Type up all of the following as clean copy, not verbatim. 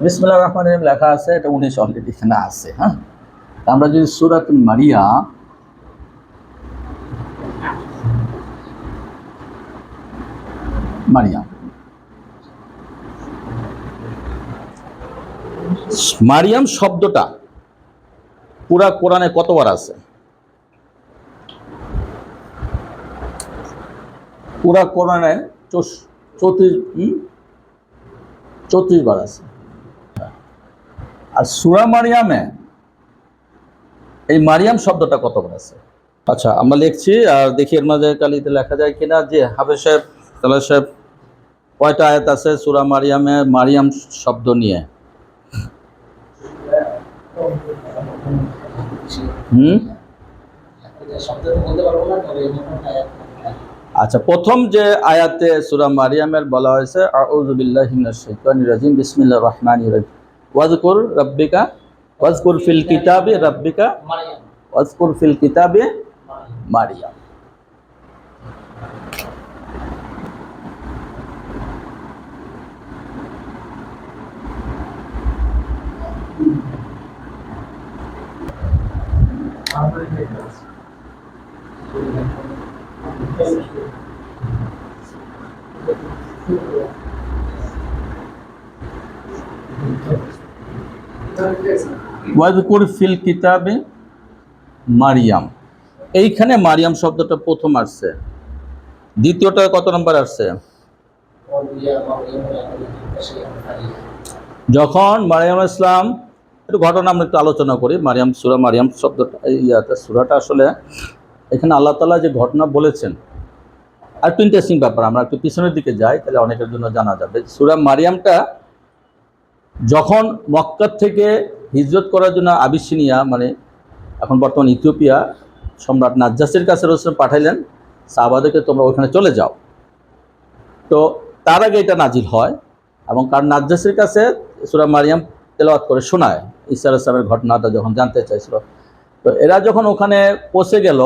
বিসমিল্লাহির রহমানির রহিম লেখা আছে, এটা 19 অলরেডি এখানে আছে। হ্যাঁ, আমরা যদি সূরাতুল মারিয়াম মারিয়াম শব্দটা পুরা কোরআনে কতবার আছে? পুরা কোরআনে 34 বার আছে। আর সূরা মারিয়ামে এই মারিয়াম শব্দটা কতবার আছে? আচ্ছা, আমরা লিখছি আর দেখি এর মাঝে কালিতে লেখা যায় কিনা। যে হাফেজ সাহেব, তালার সাহেব, কয়টা আয়াত আছে সূরা মারিয়ামে মারিয়াম শব্দ নিয়ে? আচ্ছা, প্রথম যে আয়াতে সূরা মারিয়ামের বলা হয়েছে আউযু বিল্লাহি মিনাশ শাইতানির রাজিম বিসমিল্লাহির রহমানির রহিম ওয়াজকুর ফিল কিতাবি রাব্বিকা ওয়াজকুর ফিল কিতাবি মারিয়াম। ওয়াজকুর ফিল কিতাবে মারিয়াম, এইখানে মারিয়াম শব্দটা প্রথম আসছে। দ্বিতীয়টা কত নম্বর আসছে? যখন মারিয়াম ইসলাম, একটু ঘটনা আমরা একটু আলোচনা করি। সূরা মারিয়াম শব্দটা সূরাটা আসলে এখানে আল্লাহ তাআলা যে ঘটনা বলেছেন, আর একটু ইন্টারেস্টিং ব্যাপার, আমরা একটু পিছনের দিকে যাই তাহলে অনেকের জন্য জানা যাবে। সূরা মারিয়ামটা যখন মক্কা থেকে হিজরত করার জন্য আবিসিনিয়া, মানে এখন বর্তমান ইথিওপিয়া, সম্রাট নাজ্জাসির কাছে রাসূল পাঠাইলেন সাহাবাদেরকে, তোমরা ওখানে চলে যাও। তো তার আগে এটা নাজিল হয় এবং কারণ নাজ্জাসির কাছে সূরা মারিয়াম তেলাওয়াত করে শোনায় ঈসা আলাইহিস সালামের ঘটনাটা যখন জানতে চাইছিল। তো এরা যখন ওখানে পৌঁছে গেল,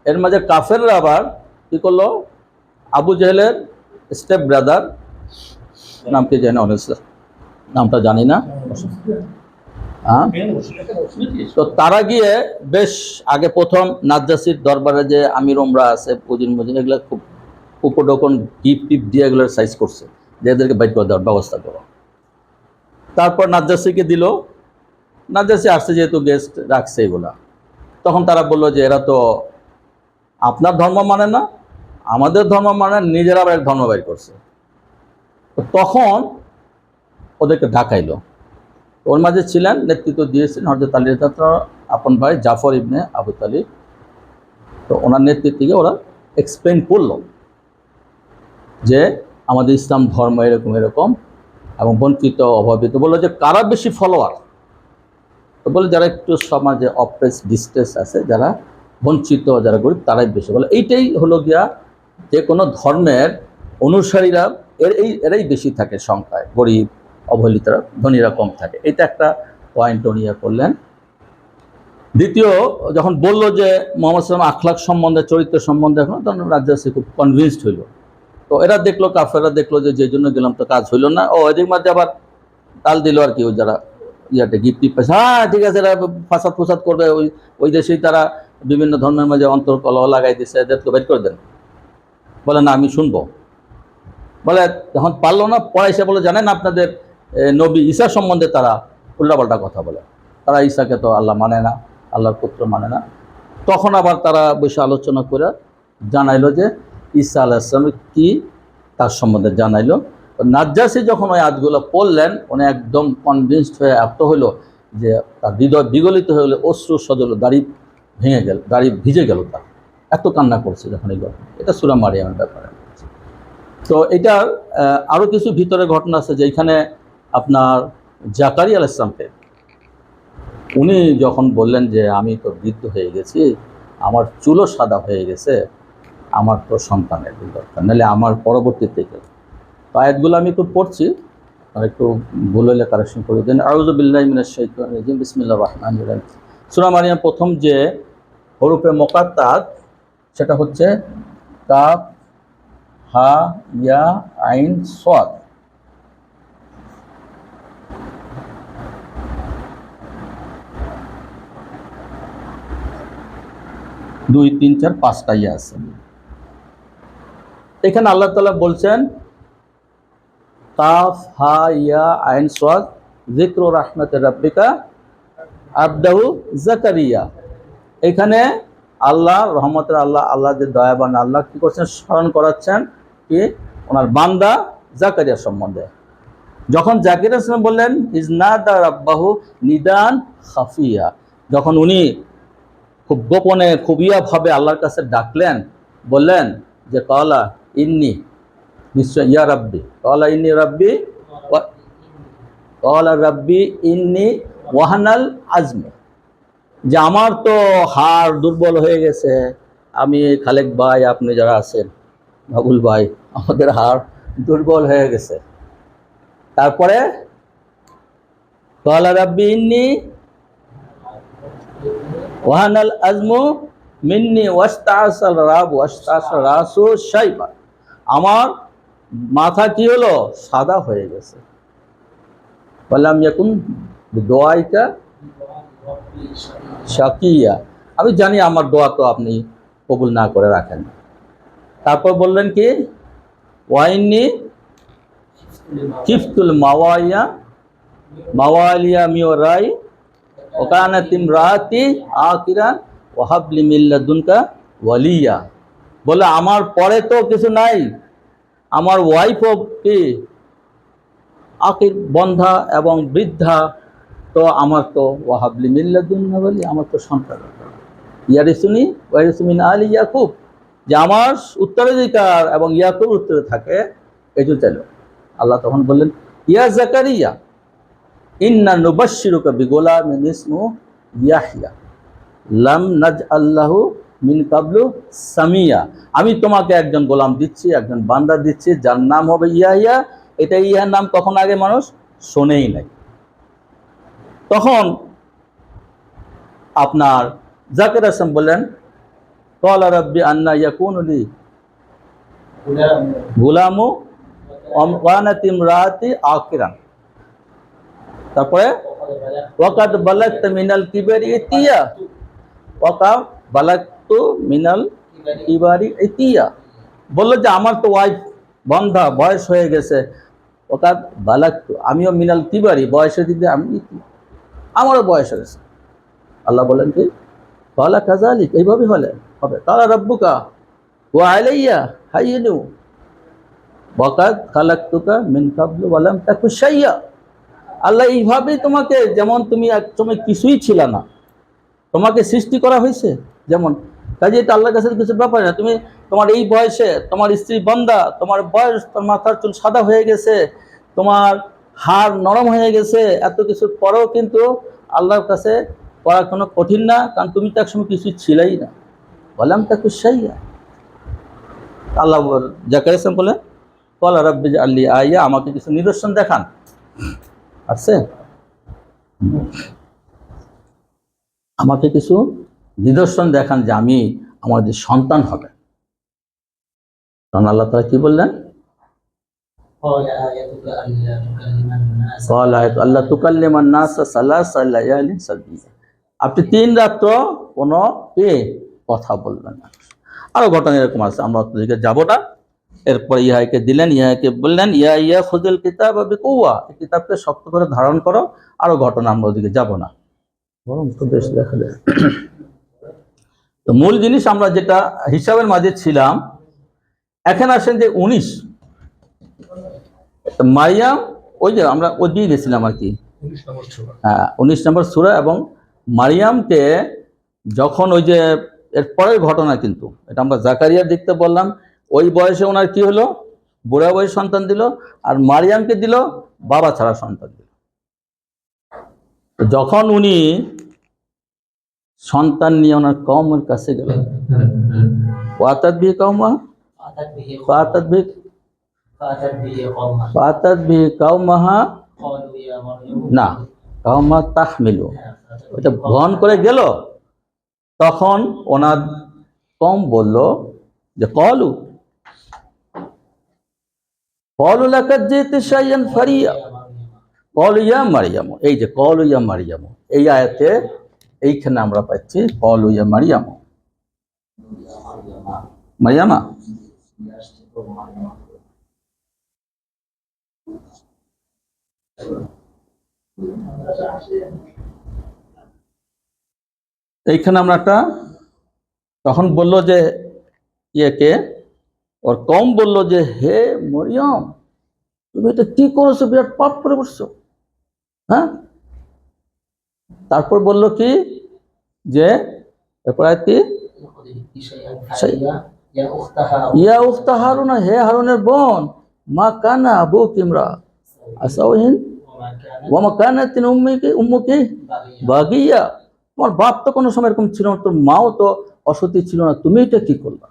এর মাঝে কাফেররা আবার কী করলো, আবু জেহেলের স্টেপ ব্রাদার, নাম কি জানি, নামটা জানি না, হ্যাঁ, তো তারা গিয়ে বেশ আগে প্রথম নাজ্জাসির দরবারে যে আমির ওমরা আছে, পুজিন মুজিন, এগুলো খুব উপঢৌকন গিফট টিপ দিয়ে এগুলোর সাইজ করছে যে এদেরকে বাইর করে দেওয়ার ব্যবস্থা করো। তারপর নাজ্জাসিকে দিল, নাজ্জাসি আসছে যেহেতু গেস্ট রাখছে এগুলা। তখন তারা বললো যে এরা তো আপনার ধর্ম মানে না, আমাদের ধর্ম মানে, নিজেরা আবার এক ধর্ম বাইর করছে। তো তখন ওদেরকে ঢাকাইলো। ওর মাঝে ছিলেন, নেতৃত্ব দিয়েছেন হযরত আলী রাদিয়াল্লাহু আপন ভাই জাফর ইবনে আবু তালিব। তো ওনার নেতৃত্বে ওরা এক্সপ্লেন করলো যে আমাদের ইসলাম ধর্ম এরকম এরকম এবং বঞ্চিত অভাবিত। বললো যে কারা বেশি ফলোয়ার? তো বলে যারা একটু সমাজে অপ্রেস ডিস্ট্রেস আছে, যারা বঞ্চিত, যারা গরিব, তারাই বেশি। বলে এইটাই হলো গিয়া যে কোনো ধর্মের অনুসারীরা এরাই বেশি থাকে সংখ্যায়, গরিব অবহেলিতরা, ধনীরা কম থাকে। এটা একটা পয়েন্ট নিয়ে করলেন। দ্বিতীয়, যখন বলল যে মুহাম্মদ সাল্লাল্লাহু আলাইহি ওয়াসাল্লাম আখলাক সম্বন্ধে, চরিত্র সম্বন্ধে, এখন তখন নাজ্জাসী খুব কনভিন্সড হইল। তো এরা দেখলো, কাফেররা দেখলো যে যে জন্য গেলাম তো কাজ হইল না। ও এদিক মাঝে আবার তাল দিল আর কি, ওই যারা ইয়াতে গিফট পাইছে, হ্যাঁ ঠিক আছে, এরা ফাসাদ করবে, ওই দেশেই তারা বিভিন্ন ধর্মের মাঝে অন্তর্কলহ লাগাই দিচ্ছে, এদেরকে বের করে দেন। বলে না, আমি শুনবো। বলে যখন পারলো না, পড়াইছে, বলে জানেন আপনাদের নবী ঈসা সম্বন্ধে তারা উল্টাপাল্টা কথা বলে, তারা ঈসাকে তো আল্লাহ মানে না, আল্লাহর পুত্র মানে না। তখন আবার তারা বসে আলোচনা করে জানাইলো যে ঈসা আলাইহিস সালাম কি, তার সম্বন্ধে জানাইলো। নাজ্জাসী যখন ওই আয়াতগুলো পড়লেন, উনি একদম কনভিন্সড হয়ে এত হইলো যে তার হৃদয় বিগলিত হয়ে গেলে অশ্রু সজল, দাড়ি ভেঙে গেল, দাড়ি ভিজে গেল, তার এত কান্না করছে যখন এই ঘটনা। এটা সূরা মারিয়ামের ব্যাপারে। তো এটার আরও কিছু ভিতরে ঘটনা আছে, যেখানে আপনার জাকারিয়া আলাইহিস সালামকে উনি যখন বললেন যে আমি তো বৃদ্ধ হয়ে গেছি, আমার চুলও সাদা হয়ে গেছে, আমার তো সন্তানের দরকার, নাহলে আমার পরবর্তীতে গেল। তো আয়াতগুলো আমি একটু পড়ছি, আর একটু ভুল হলে কারেকশন করে দেন। আউযু বিল্লাহি মিনাশ শাইতানির রাজিম বিসমিল্লাহির রহমানির রহিম। সূরা মারিয়াম প্রথম যে হরফে মুকাত্তাত, সেটা হচ্ছে কাফ, হা, ইয়া, আইন, সাদ। 2, 3, 4, 5টা ইয়া আছে। এখানে আল্লাহ তাআলা বলছেন কাফ হা ইয়া আইন সাদ যিকরু রাহমাতি রাব্বিকা আবদাহু জাকারিয়া। এখানে আল্লাহ রহমতের আল্লাহ, আল্লাহ যে দয়াবান আল্লাহ কি করছেন, স্মরণ করাচ্ছেন কি ওনার বান্দা জাকারিয়া সম্বন্ধে। যখন জাকির হোসেন বললেন ইজনাদা রাব্বাহু নিদান খাফিয়া, যখন উনি খুব গোপনে খুবিয়াভাবে আল্লাহর কাছে ডাকলেন, বললেন যে কলা ইন্নি, নিশ্চয় ইয়া রাব্বি, কলা ইন্নি রাব্বি, কলা রাব্বি ইন্নি ওয়াহানাল আজমি, যে আমার তো হাড় দুর্বল হয়ে গেছে। আমি খালেক ভাই, আপনি যারা আছেন, বাবুল ভাই, আমাদের হাড় দুর্বল হয়ে গেছে। তারপরে কলা রাব্বি ইন্নি ওয়াহানাল আজমু মিন্নি ওয়াস্তাসাল রাসু শাইবা, আমার মাথা কি হলো, সাদা হয়ে গেছে। বললাম ইয়াকুন দোয়াইকা শাকিয়া, আমি জানি আমার দোয়া তো আপনি কবুল না করে রাখেন। তারপর বললেন কি ওয়াইন্নি কিফতুল মাওয়ালিয়া মিওরাই ওকানাত ইমরাতি আকিরান ওয়াহাবলি মিন লাদুনকা ওয়ালিয়া, বলে আমার পরে তো কিছু নাই, আমার ওয়াইফও কি আকির বন্ধা এবং বৃদ্ধা, তো আমার তো ওয়াহাবলি মিন লাদুনকা ওয়ালি, আমার তো সন্তান ইয়ারিসুনি ওয়ারিসু মিন আলি ইয়াকুব, যে আমার উত্তরাধিকার এবং ইয়াকুব উত্তরে থাকে, এই জন্য চাইল। আল্লাহ তখন বললেন ইয়া জাকারিয়া ইন্না নুবাশশিরুকা বিগুলামিন ইসমুহু ইয়াহইয়া লাম নাজআল্লাহু মিন কাবলু সামিয়া, আমি তোমাকে একজন গোলাম দিচ্ছি, একজন বান্দা দিচ্ছি, যার নাম হবে ইয়াহইয়া। এটা ইয়ার নাম কখন আগে মানুষ শোনেই নাই। তখন আপনার জাকির হোসেন বললেন ক্বালা রাব্বি আন্না ইয়াকুনু লি গুলামু ওয়া কানাত ইমরাতি আকিরান, তারপরে ওয়াকাদ বালাগতু মিনাল কিবারি ইতিয়া, ওয়াকাদ বালাগতু মিনাল কিবারি ইতিয়া, বললো যে আমার তো ওয়াইফ বন্ধা, বয়স হয়ে গেছে। ওয়াকাদ বালাগতু, আমিও মিনাল কিবারি, বয়সের দিকে আমি আমারও বয়স হয়ে গেছে। আল্লাহ বলেন কি ক্বালা কাযালিক, এইভাবে হবে। ক্বালা রাব্বুকা ওয়া আলাইয়া হাইয়্যিনু ওয়াকাদ খালাকতুকা মিন কাবলু ওয়া লাম তাকু শাইয়্যা, আল্লাহ এইভাবেই তোমাকে, যেমন তুমি একসময় কিছুই ছিল না, তোমাকে সৃষ্টি করা হয়েছে যেমন, কাজে এটা আল্লাহর কাছে কিছু ব্যাপার না। তুমি তোমার এই বয়সে, তোমার স্ত্রী বন্দা, তোমার বয়স, তোমার মাথার চুল সাদা হয়ে গেছে, তোমার হাড় নরম হয়ে গেছে, এত কিছুর পরেও কিন্তু আল্লাহর কাছে করা কোনো কঠিন না, কারণ তুমি তো একসময় কিছুই ছিলাই না। বললাম তাকে শাইয়্যা, আল্লাহ জাকারিয়া ইসলাম বলে ক্বালা রাব্বি আল্লি আয়া, আমাকে কিছু নিদর্শন দেখান। আছে আমাকে কিছু নিদর্শন দেখান যে আমি, আমার যে সন্তান হবে। তখন আল্লাহ তাআলা কি বললেন আল্লাহ তুকাল্লিমান নাসা সালাসা লায়ালিন সাবিয়া, আপনি 3 রাত্র কোনো কথা বলবেন না। আরো ঘটনা এরকম আছে, আমরা ওদিকে যাব না। এরপর ইহাকে দিলেন, ইহাকে বললেন ইয়া খুযুল কিতাব বিকুওয়া, এই কিতাবকে শক্ত করে ধারণ করো। আরো ঘটনা, আমরা ওদিকে যাব না, বরং তো বেশ দেখা যায়। তো মূল জিনিস আমরা যেটা হিসাবের মাঝে ছিলাম, এখানে আসেন যে 19 মারিয়াম, ওই যে আমরা ওই দিয়ে গেছিলাম আর কি, 19 নম্বর সূরা। এবং মারিয়ামকে যখন ওই যে এর পরের ঘটনা, কিন্তু এটা আমরা জাকারিয়ার দেখতে বললাম, ওই বয়সে ওনার কি হলো, বুড়া বয়স সন্তান দিল, আর মারিয়ামকে দিল বাবা ছাড়া সন্তান দিল। যখন উনি সন্তান নিয়ে ওনার কওমের কাছে গেলেন, ওয়াতাত বিহি কওমা, ফাতাত বিহি কওমাহা, না কওমা তাহমিলু, ওটা বহন করে গেল। তখন ওনার কওম বলল যে ক্বালু লাকাদ জিতি শাইআন ফারিয়া, ক্বালু ইয়া মারইয়াম, এই যে ক্বালু ইয়া মারইয়াম, এই আয়াতে এইখানে আমরা পাচ্ছি ক্বালু ইয়া মারইয়াম। মারিয়ামা। এইখানে আমরা একটা তখন বলল যে ইয়েকে ওর কম বলল যে হে মরিয়ম তুমি এটা কি করেছো, বিরাট পাপ করে বসছো। হ্যাঁ, তারপর বলল কি যে এরপর কি ইয়া উখতা হারুনা, হে হারুনের বোন, মা কানা আবু কিমরা আসাউহিন ওয়া মা কানাত উম্মুকি বাগিয়া, তোমার বাপ তো কোনো সময় এরকম ছিল না, তোর মাও তো অসতী ছিল না, তুমি এটা কি করলা।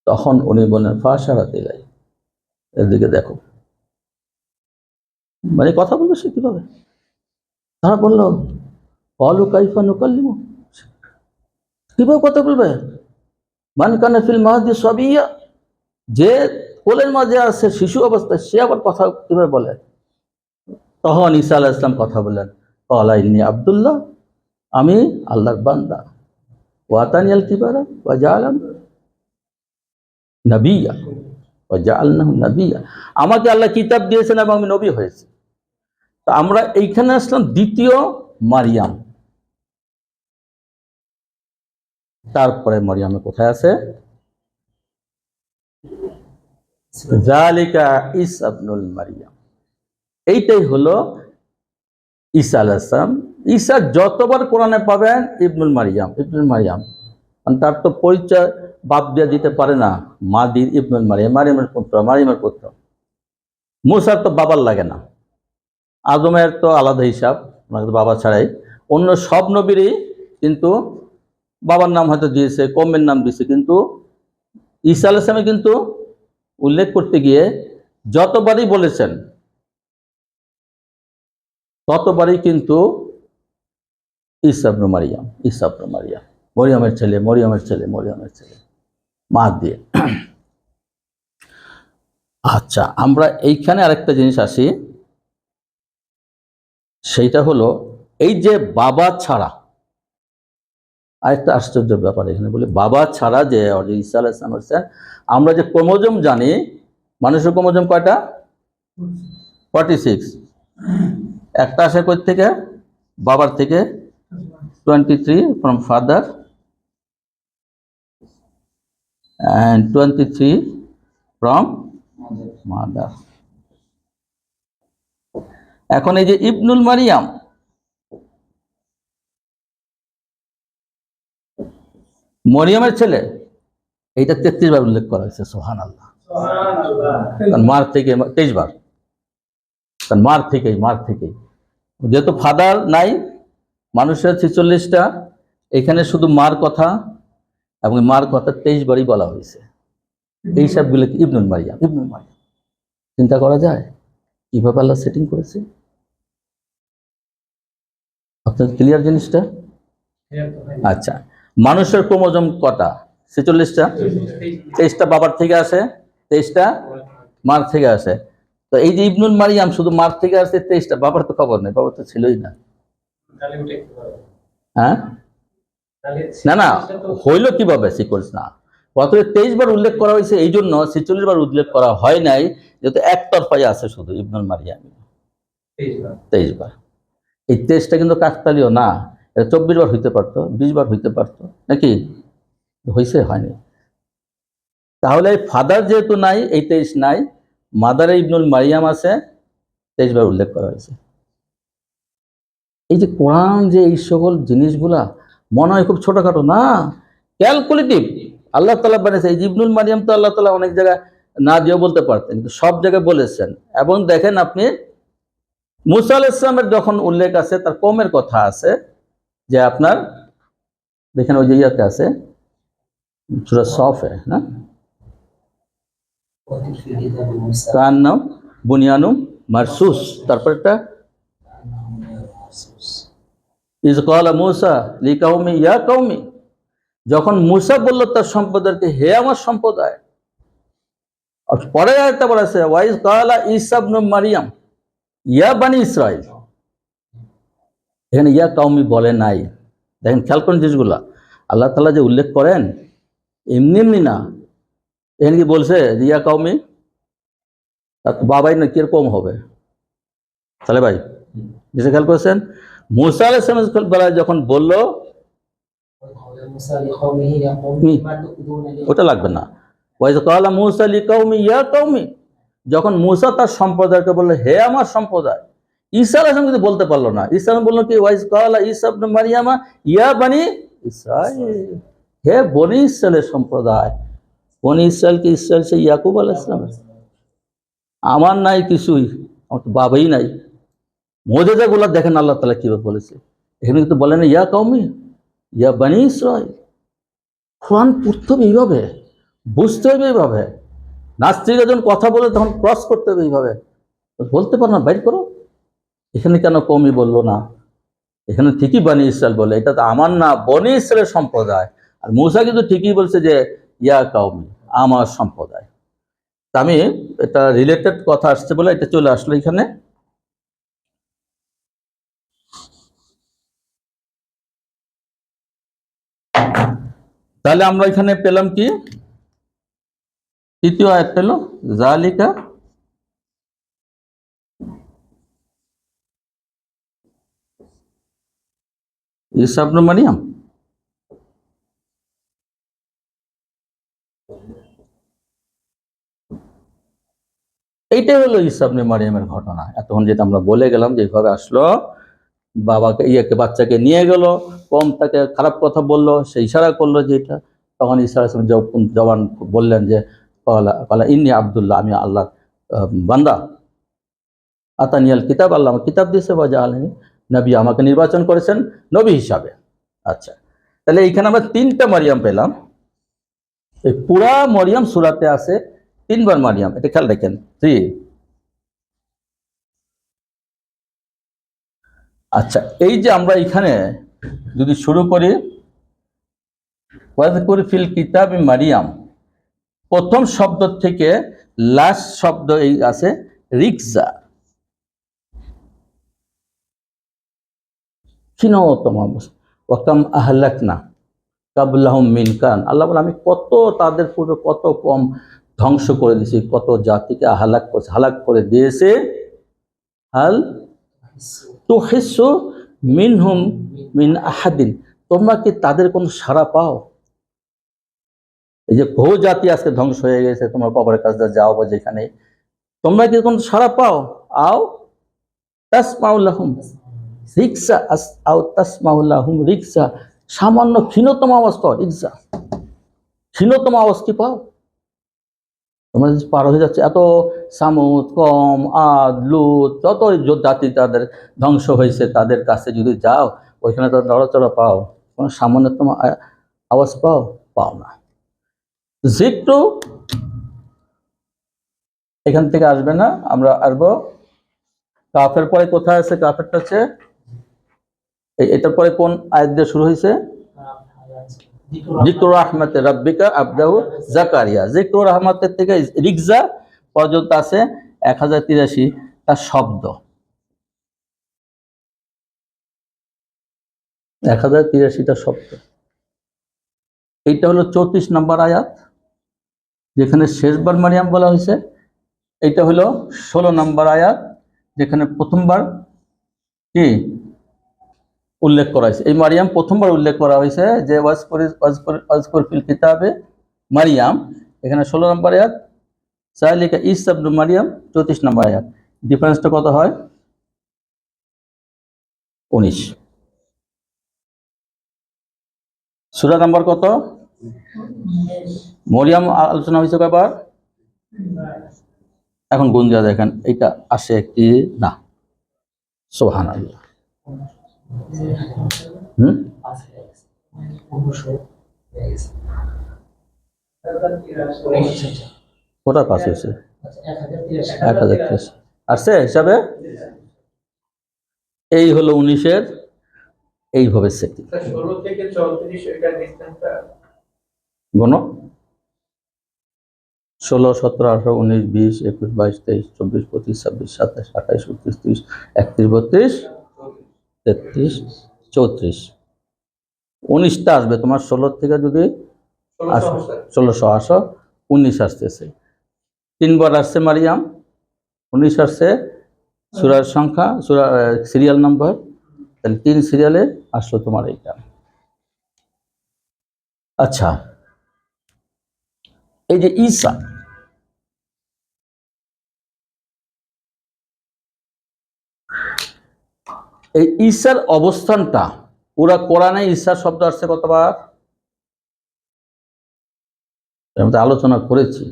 তখন উনি বললেন ফাশারাতে গাই, এদিকে দেখো, মানে কথা বলবে সে কিভাবে। তারা বললো অলু কাইফা নুকাল্লিমু, কিভাবে কথা বলবে, মান কানা ফিল মাহদি সাবিয়া, যে কোলের মাঝে আছে শিশু অবস্থায় সে আবার কথা কিভাবে বলে। তখন ঈসা আলাইহিস সালাম কথা বললেন ক্বালা ইন্নী আব্দুল্লাহ, আমি আল্লাহর বান্দা, ওয়া আতানিয়াল কিবারা ওয়া জাআলানি নাবিয়্যা ওয়া জাআলনাহু নাবিয়্যা, আমাকে আল্লাহ কিতাব দিয়েছেন এবং আমি নবী হয়েছি। তো আমরা এইখানে আসলাম দ্বিতীয় মারিয়াম। তারপরে মারিয়ামে কোথায় আছে, যালিকা ঈসা ইবনুল মারিয়াম, এইটাই হলো ঈসা আলাইহিস সালাম। ঈসা যতবার কোরআনে পাবেন ইবনুল মারিয়াম ইবনুল মারিয়াম, তার তো পরিচয় বাপ দিয়ে দিতে পারে না, মাদি ইবনুল মারিয়াম, মারিয়ামের পুত্র, মারিয়ামের পুত্র। মুসার তো বাবার লাগে না, আদমের তো আলাদা হিসাব, বাবা ছাড়াই। অন্য সব নবীরই কিন্তু বাবার নাম হয়তো দিয়েছে, কমের নাম দিয়েছে, কিন্তু ঈসা আলাইহিস সালামে কিন্তু উল্লেখ করতে গিয়ে যতবারই বলেছেন ততবারই কিন্তু ঈসা ইবনে মারিয়াম, ঈসা ইবনে মারিয়াম, মরিয়মের ছেলে, মরিয়মের ছেলে, মরিয়মের ছেলে, মা দিয়ে। আচ্ছা, আমরা এইখানে আরেকটা জিনিস আসি, সেইটা হলো এই যে বাবা ছাড়া, আরেকটা আশ্চর্য ব্যাপার এখানে বলি, বাবা ছাড়া যে ঈসা আলাইহিস সালাম হচ্ছেন, আমরা যে ক্রোমোজোম জানি, মানুষের ক্রোমোজোম কয়টা, 46, একটা আসে কই থেকে, বাবার থেকে, 23 from father and 23 from mother. এখন এই যে ইবনুল মারিয়াম, মরিয়মের ছেলে, এইটা 33 বার উল্লেখ করা হয়েছে, সুবহানাল্লাহ। তার মার থেকে 23 বার, তার মার থেকেই, যেহেতু ফাদার নাই, মানুষের 46টা, এখানে শুধু মার কথা, এবং মার কথা 23 বারই বলা হয়েছে। এই সবগুলো ইবনুল মারিয়াম, ইবনুল মারিয়াম। চিন্তা করা যায় কিভাবে আল্লাহ সেটিং করেছে। আপনার ক্লিয়ার জিনিসটা? আচ্ছা, মানুষের ক্রোমোজোম কটা, 46টা, 23টা বাবার থেকে আসে, 23টা মার থেকে আসে। তো এই যে ইবনুল মারিয়াম শুধু মার থেকে আসে 23টা, বাবার তো খবর নেই, বাবার তো ছিলই না। হ্যাঁ, না না, হইল কিভাবে সিকোয়েন্স, না, প্রথমে 23 বার উল্লেখ করা হয়েছে, এই জন্য 46 বার উল্লেখ করা হয় নাই, যেহেতু একতরফাই আছে শুধু ইবনুল মারিয়াম 23 বার। এই 23টা কিন্তু কাকতালীয় না, এটা 24 বার হইতে পারতো, 20 বার হইতে পারতো, নাকি হয়েছে, হয়নি। তাহলে ফাদার যেহেতু নাই, এই 23 নাই, মাদারে ইবনুল মারিয়াম আছে, 23 বার উল্লেখ করা হয়েছে। এই যে কোরআন যে এই সকল জিনিসগুলা মনে হয় খুব ছোটখাটো, না, ক্যালকুলেটিভ। আল্লাহ তাআলা বানিয়েছে। এই ইবনুল মারিয়াম তো আল্লাহ তাআলা অনেক জায়গায় না দিয়েও বলতে পারতেন, কিন্তু সব জায়গায় বলেছেন। এবং দেখেন আপনি, মুসা আলাইহিস সালামের যখন উল্লেখ আছে, তার কওমের কথা আছে, যে আপনার দেখেন ওই যে ইয়াতে আছে সূরা সফে, না, কান্নাম বুনিয়ানুম মারসুস, তারপর একটা ইজ ক্বালা মূসা লিকাওমি ইয়া কওমি, যখন মূসা বলল তার সম্প্রদায়কে, হে আমার সম্প্রদায়। আর পরে আয়াতটা বলেছে ওয়াইজ ক্বালা ঈসা ইবনু মারিয়াম ইয়া বানি ইসরাইল, এখানে ইয়া কওমি বলে নাই। দেখেন খেয়াল করেন জিনিসগুলা, আল্লাহ তাআলা যে উল্লেখ করেন এমনি এমনি না। এখানে কি বলছে ইয়া কওমি, তার তো বাবাই না কিরকম হবে তাহলে ভাই, যেটা খেয়াল করেছেন মুসা আলাইহিস সালামের বেলায় যখন বললো ওটা লাগবে না, ওয়াইজ ক্বালা মূসা লিকাওমি ইয়া কওমি, যখন মূসা তার সম্প্রদায়কে বললো হে আমার সম্প্রদায়, ঈসা আলাইহিস সালাম কিন্তু বলতে পারলো না। ঈসা আলাইহিস বললো কি ওয়াইজ ক্বালা ঈসা ইবনে মারইয়ামা ইয়া বনি ইসরাঈল, হে বনি ইসরাইলের সম্প্রদায়। বনি ইসরাইল কি ইসরাইল সে ইয়াকুব আলাইহিস সালামের? আমার নাই কিছুই, আমার তো বাবাই নাই। মুজিজাগুলো দেখেন আল্লাহ তাআলা কিভাবে বলেছে, এখানে কিন্তু বলেন ইয়া কওমি ইয়া বনি ইসরাঈল। কোরআন পড়তে হবে এইভাবে, বুঝতে হবে এইভাবে। নাস্তিকরা যখন কথা বলে তখন ক্রস করতে হবে এইভাবে, বলতে পারো না বাইর করো। এখানে কেন কওমি বললো না? এখানে ঠিকই বনি ইসরাইল বলে, এটা তো আমার না বনি ইসরাইলের সম্প্রদায়। আর মূসা কিন্তু ঠিকই বলছে যে ইয়া কওমি, আমার সম্প্রদায়। তা আমি এটা রিলেটেড কথা আসছে বলে এটা চলে আসলো এখানে। তাহলে আমরা এখানে পেলাম কি, তৃতীয় আয়াত পেল জালিকা ঈসা ইবনে মারইয়াম। এইটাই হলো ঈসা ইবনে মারইয়ামের ঘটনা। এতক্ষণ যেটা আমরা বলে গেলাম যে এইভাবে আসলো, বাবাকে বাচ্চাকে নিয়ে গেল, কম তাকে খারাপ কথা বললো, সে ইশারা করলো যে এটা, তখন ঈসা আলাইহিস সালাম জবান বললেন যে কালা ইন্নী আব্দুল্লাহ, আমি আল্লাহ বান্দা, আতানিয়াল কিতাব, আল্লাহ আমাকে কিতাব দিয়েছে, বাজা আলমী নবী, আমাকে নির্বাচন করেছেন নবী হিসাবে। আচ্ছা, তাহলে এইখানে আমরা 3টা মারিয়াম পেলাম। এই পুরা মরিয়ম সূরাতে আছে 3বার মারিয়াম, এটা খেয়াল রাখেন। 3। আচ্ছা, এই যে আমরা এখানে যদি শুরু করি ওয়াজকুর ফিল কিতাব মারিয়াম, প্রথম শব্দ থেকে লাস্ট শব্দ এই আছে রিকজা, ক্ষীণতম অবস্থা। ওয়াকাম আহলাকনা কাবলাহুম মিন কারন, আল্লাহ বলে আমি কত তাদের পূর্বে কত কম ধ্বংস করে দিয়েছি, কত জাতিকে হালাক করে দিয়েছে। হাল তুহিসু মিনহুম মিন আহাদিন, তোমরা কি তাদের কোন সাড়া পাও? এই যে বহু জাতি আজকে ধ্বংস হয়ে গেছে, তোমরা কবরের কাছে যাও বা যেখানে, তোমরা কি কোন সাড়া পাও? আও তাসমাউলাহুম রিকসা, আও তাসমাউলাহুম রিকসা, সামান্য ক্ষীণতম আওয়াজ পাও, রিকসা ক্ষীণতম আওয়াজ কি পাও? তোমরা পার হয়ে যাচ্ছে এত সামুদ, কম, আদ, লুত, যত জাতি তাদের ধ্বংস হয়েছে তাদের কাছে যদি যাও, ওইখানে তাদের নড়াচড়া পাও? কোনো সামান্যতম আওয়াজ পাও? পাও না। জিক্রু এখান থেকে আসবে না, আমরা আসবো কাফের পরে। কোথায় আছে কাফেরটা? হচ্ছে এটার পরে কোন আয়াত দিয়ে শুরু হয়েছে? যিকরু রাহমাতে রাব্বিকা আবদাহু জাকারিয়া। যিকরু রাহমাতের থেকে রিকজা পর্যন্ত আছে 1083টা শব্দ, 1083টা শব্দ। এইটা হলো 34 নম্বর আয়াত, যেখানে শেষবার মারিয়াম বলা হয়েছে। এইটা হলো 16 নম্বর আয়াত, যেখানে প্রথমবার কি উল্লেখ করা হয়েছে। এই মারিয়াম প্রথমবার উল্লেখ করা হয়েছে যে ওয়াজকুর ফিল কিতাবে মারিয়াম, এখানে 16 নম্বর আয়াত। জালিকা ঈসা ইবনে মারইয়াম 34 নম্বর আয়াত। ডিফারেন্সটা কত হয়? 19। সূরা নাম্বার কত? মরিয়াম আলোচনা হয়েছে কয়বার? এখন গুণ যা দেখেন, এটা আসে কি না? সুবহানাল্লাহ। কোটা পাস হয়েছে 1083 আসছে হিসাবে। এই হলো 19-এর এইভাবে সেটিং। 16 থেকে 34 এটা ডিসটেন্সটা গুণ 16, 17, 18, 19, 20, 21, 22, 23, 24, 25, 26, 27, 28, 29, 30, 31, 32, 33, 34। 19টা আসবে তোমার 16 থেকে যদি 1600 আসো 19 আসতেছে, 3বার আসছে মারিয়াম, 19 আসছে সূরার সংখ্যা, সূরা সিরিয়াল নাম্বার, তাহলে 3 সিরিয়ালে আসলো তোমার এইটা। আচ্ছা, এই যে ঈসা, এই ঈসার অবস্থানটা পুরা কোরআনে ঈসা শব্দ আসছে কতবার? আমি তো আলোচনা করেছি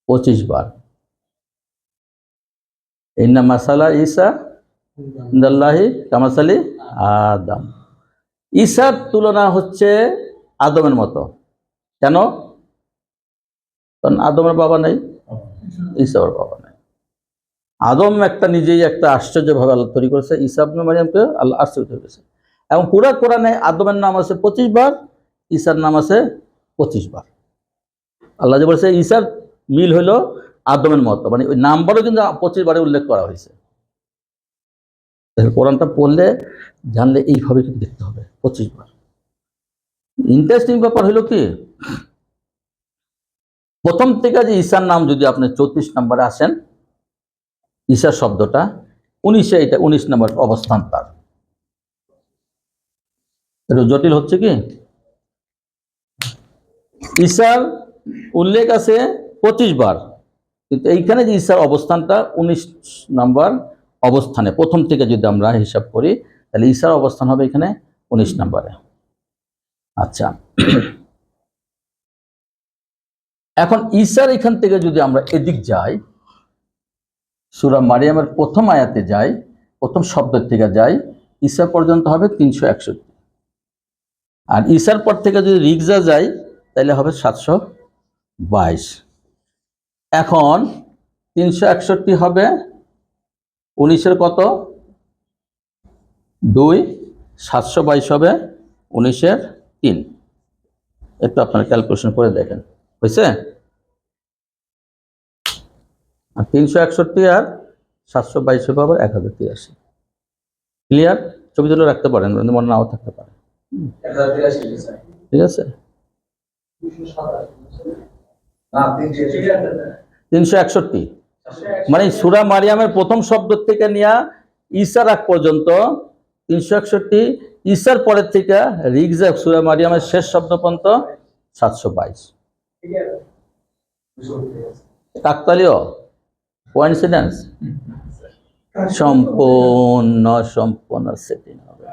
25 বার। ইন্না মাসালা ঈসা ইনদাল্লাহি কামাসালি আদম। ঈসার তুলনা হচ্ছে আদমের মতো। কেন? কারণ আদমের বাবা নাই, ঈসার বাবা নাই। আদম একটা নিজেই একটা আশ্চর্যভাবে আল্লাহ তৈরি করেছে, ঈসা ইবনে মারইয়ামকে আল্লাহ আশ্চর্য করেছে। এবং পুরা কোরআনে আদমের নাম আছে 25 বার, ঈসার নাম আছে 25 বার। আল্লাহ যে বলেছে ঈসার মিল হলো আদমের মতো, মানে ওই নাম্বারও কিন্তু 25 বারে উল্লেখ করা হয়েছে। কোরআনটা পড়লে জানলে এইভাবে কিন্তু দেখতে হবে 25 বার। ইন্টারেস্টিং ব্যাপার হলো কি, প্রথম থেকে যে ঈসার নাম যদি আপনি 34 নম্বরে আসেন, ঈসা শব্দটা 19-এ, এটা 19 নম্বর অবস্থান তার। একটু জটিল হচ্ছে কি, ঈসার উল্লেখ আছে 25 বার, কিন্তু এইখানে যে ঈসার অবস্থানটা 19 নম্বর অবস্থানে, প্রথম থেকে যদি আমরা হিসাব করি তাহলে ঈসার অবস্থান হবে এখানে 19 নম্বরে। আচ্ছা, এখন ঈসার এখান থেকে যদি আমরা এদিক যাই, সূরা মারিয়ামের প্রথম আয়াতে যাই, প্রথম শব্দের থেকে যাই, ঈসা পর্যন্ত হবে 361। আর ঈসার পর থেকে যদি রিগজা যাই তাহলে হবে 722। এখন 361 হবে 19-এর কত? 2। 722 হবে 19-এর 3। একটু আপনারা ক্যালকুলেশন করে দেখেন, হয়েছে? আর 361 আর 722 হবে আবার 1083। ক্লিয়ার? ছবি তুলে রাখতে পারেন, মনে নাও থাকতে পারে। ঠিক আছে, 361 মানে সূরা মারিয়ামের প্রথম শব্দ থেকে নিয়ে ঈসার আগ পর্যন্ত 361, ঈসার পরের থেকে রিগজা সূরা মারিয়ামের শেষ শব্দ পর্যন্ত 722। কাকতালীয়? কোইন্সিডেন্স? সম্পূর্ণ সেটিং হবে।